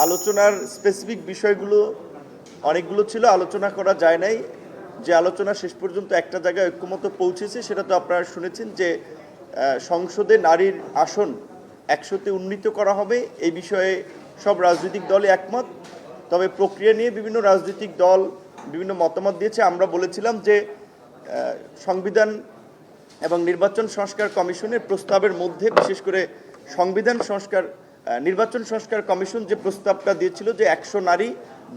আলোচনার স্পেসিফিক বিষয়গুলো অনেকগুলো ছিল, আলোচনা করা যায় নাই। যে আলোচনা শেষ পর্যন্ত একটা জায়গায় ঐক্যমত পৌঁছেছে সেটা তো আপনারা শুনেছেন যে সংসদে নারীর আসন 100-তে উন্নীত করা হবে। এই বিষয়ে সব রাজনৈতিক দলই একমত। তবে প্রক্রিয়া নিয়ে বিভিন্ন রাজনৈতিক দল বিভিন্ন মতামত দিয়েছে। আমরা বলেছিলাম যে সংবিধান এবং নির্বাচন সংস্কার কমিশনের প্রস্তাবের মধ্যে বিশেষ করে নির্বাচন সংস্কার কমিশন যে প্রস্তাবটা দিয়েছিল যে 100 নারী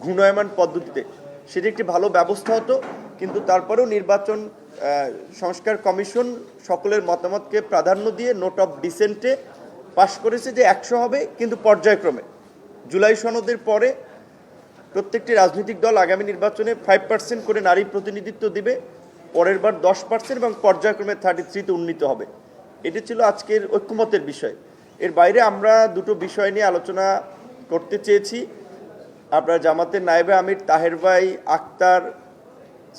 ঘূর্ণায়মান পদ্ধতিতে, সেটি একটি ভালো ব্যবস্থা হতো। কিন্তু তারপরেও নির্বাচন সংস্কার কমিশন সকলের মতামতকে প্রাধান্য দিয়ে নোট অফ ডিসেন্টে পাশ করেছে যে 100 হবে, কিন্তু পর্যায়ক্রমে। জুলাই সনদের পরে প্রত্যেকটি রাজনৈতিক দল আগামী নির্বাচনে 5% করে নারী প্রতিনিধিত্ব দিবে, পরের বার 10% এবং পর্যায়ক্রমে 33-তে উন্নীত হবে। এটি ছিল আজকের ঐক্যমতের বিষয়। এর বাইরে আমরা দুটো বিষয় নিয়ে আলোচনা করতে চেয়েছি। আপনার জামাতের নায়েবে আমির তাহের ভাই, আক্তার,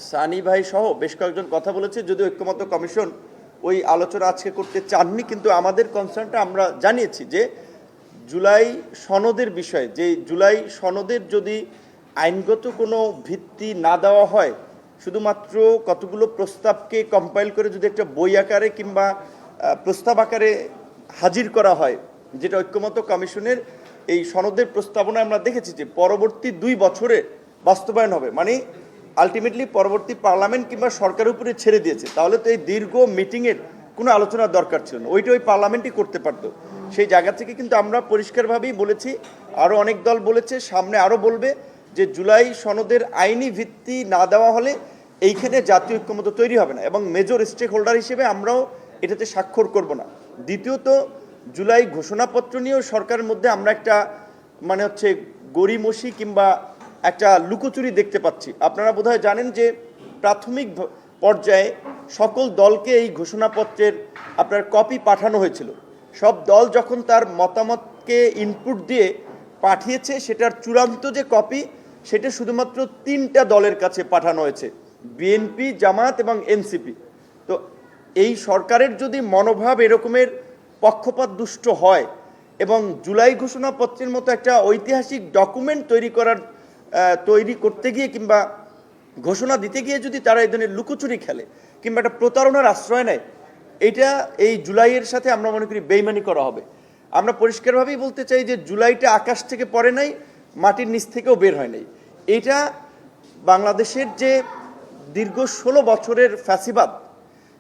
সানি ভাই সহ বেশ কয়েকজন কথা বলেছে। যদিও ঐক্যমত্য কমিশন ওই আলোচনা আজকে করতে চাননি, কিন্তু আমাদের কনসার্নটা আমরা জানিয়েছি যে জুলাই সনদের বিষয়ে, যে জুলাই সনদের যদি আইনগত কোনো ভিত্তি না দেওয়া হয়, শুধুমাত্র কতগুলো প্রস্তাবকে কম্পাইল করে যদি একটা বই আকারে কিংবা প্রস্তাব আকারে হাজির করা হয়, যেটা ঐক্যমত্য কমিশনের এই সনদের প্রস্তাবনায় আমরা দেখেছি যে পরবর্তী 2 বছরে বাস্তবায়ন হবে, মানে আলটিমেটলি পরবর্তী পার্লামেন্ট কিংবা সরকারের উপরে ছেড়ে দিয়েছে। তাহলে তো এই দীর্ঘ মিটিংয়ের কোনো আলোচনার দরকার ছিল না, ওইটা ওই পার্লামেন্টই করতে পারতো। সেই জায়গা থেকে কিন্তু আমরা পরিষ্কারভাবেই বলেছি, আরও অনেক দল বলেছে, সামনে আরও বলবে যে জুলাই সনদের আইনি ভিত্তি না দেওয়া হলে এইখানে জাতীয় ঐক্যমত তৈরি হবে না, এবং মেজর স্টেক হোল্ডার হিসেবে আমরাও এটাতে স্বাক্ষর করব না। দ্বিতীয়ত, জুলাই ঘোষণাপত্র নিয়েও সরকারের মধ্যে আমরা একটা গড়িমসি কিংবা একটা লুকোচুরি দেখতে পাচ্ছি। আপনারা বোধহয় জানেন যে প্রাথমিক পর্যায়ে সকল দলকে এই ঘোষণাপত্রের আপনার কপি পাঠানো হয়েছিল। সব দল যখন তার মতামতকে ইনপুট দিয়ে পাঠিয়েছে, সেটার চূড়ান্ত যে কপি সেটা শুধুমাত্র 3টা দলের কাছে পাঠানো হয়েছে, বিএনপি, জামাত এবং এনসিপি। তো এই সরকারের যদি মনোভাব এরকমের পক্ষপাত দুষ্ট হয় এবং জুলাই ঘোষণাপত্রের মতো একটা ঐতিহাসিক ডকুমেন্ট তৈরি করতে গিয়ে কিংবা ঘোষণা দিতে গিয়ে যদি তারা এই ধরনের লুকোচুরি খেলে কিংবা একটা প্রতারণার আশ্রয় নেয়, এটা এই জুলাইয়ের সাথে আমরা মনে করি বেইমানি করা হবে। আমরা পরিষ্কারভাবেই বলতে চাই যে জুলাইটা আকাশ থেকে পড়ে নাই, মাটির নিচ থেকেও বের হয় নাই। এটা বাংলাদেশের যে দীর্ঘ 16 বছরের ফ্যাসিবাদ,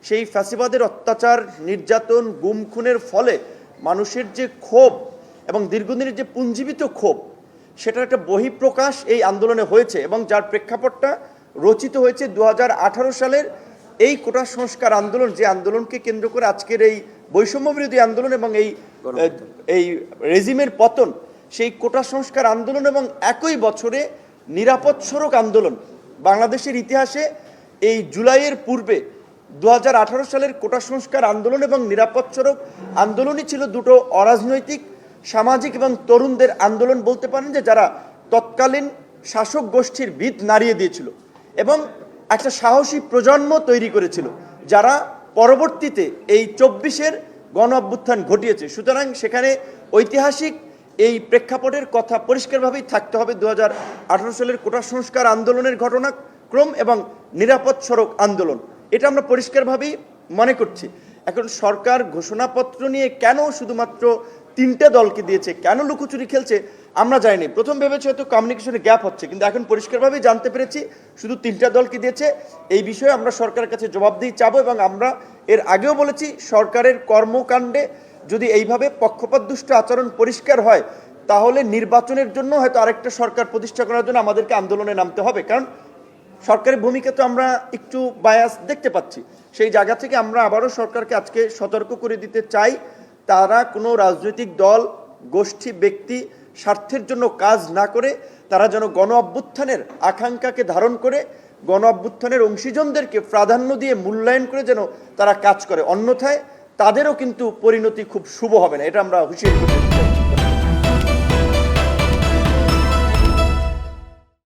সেই ফ্যাসিবাদের অত্যাচার, নির্যাতন, গুম খুনের ফলে মানুষের যে ক্ষোভ এবং দীর্ঘদিনের যে পুঞ্জীবিত ক্ষোভ, সেটার একটা বহিঃপ্রকাশ এই আন্দোলনে হয়েছে, এবং যার প্রেক্ষাপটটা রচিত হয়েছে 2018 সালের এই কোটা সংস্কার আন্দোলন, যে আন্দোলনকে কেন্দ্র করে আজকের এই বৈষম্য বিরোধী আন্দোলন এবং এই রেজিমের পতন। সেই কোটা সংস্কার আন্দোলন এবং একই বছরে নিরাপদ সড়ক আন্দোলন। বাংলাদেশের ইতিহাসে এই জুলাইয়ের পূর্বে 2018 সালের কোটা সংস্কার আন্দোলন এবং নিরাপদ সড়ক আন্দোলনই ছিল দুটো অরাজনৈতিক, সামাজিক এবং তরুণদের আন্দোলন বলতে পারেন, যে যারা তৎকালীন শাসক গোষ্ঠীর ভিত নাড়িয়ে দিয়েছিল এবং একটা সাহসী প্রজন্ম তৈরি করেছিল, যারা পরবর্তীতে এই 24-এর গণ অভ্যুত্থান ঘটিয়েছে। সুতরাং সেখানে ঐতিহাসিক এই প্রেক্ষাপটের কথা পরিষ্কারভাবেই থাকতে হবে 2018 সালের কোটা সংস্কার আন্দোলনের ঘটনাক্রম এবং নিরাপদ সড়ক আন্দোলন। এটা আমরা পরিষ্কারভাবেই মনে করছি। এখন সরকার ঘোষণাপত্র নিয়ে কেন শুধুমাত্র 3টে দলকে দিয়েছে, কেন লুকোচুরি খেলছে আমরা জানি। প্রথম ভেবেছি হয়তো কমিউনিকেশনে গ্যাপ হচ্ছে, কিন্তু এখন পরিষ্কারভাবেই জানতে পেরেছি শুধু 3টা দলকে দিয়েছে। এই বিষয়ে আমরা সরকারের কাছে জবাবদিহি চাবো, এবং আমরা এর আগেও বলেছি সরকারের কর্মকাণ্ডে যদি এইভাবে পক্ষপাতদুষ্ট আচরণ পরিষ্কার হয়, তাহলে নির্বাচনের জন্য হয়তো আরেকটা সরকার প্রতিষ্ঠা করার জন্য আমাদেরকে আন্দোলনে নামতে হবে, কারণ সরকারের ভূমিকা তো আমরা একটু বায়াস দেখতে পাচ্ছি। সেই জায়গা থেকে আমরা আবারও সরকারকে আজকে সতর্ক করে দিতে চাই, তারা কোনো রাজনৈতিক দল, গোষ্ঠী, ব্যক্তি স্বার্থের জন্য কাজ না করে তারা যেন গণ অভ্যুত্থানের আকাঙ্ক্ষাকে ধারণ করে গণ অভ্যুত্থানের অংশীজনদেরকে প্রাধান্য দিয়ে মূল্যায়ন করে যেন তারা কাজ করে, অন্যথায় তাদেরও কিন্তু পরিণতি খুব শুভ হবে না, এটা আমরা হুঁশিয়ারি করছি।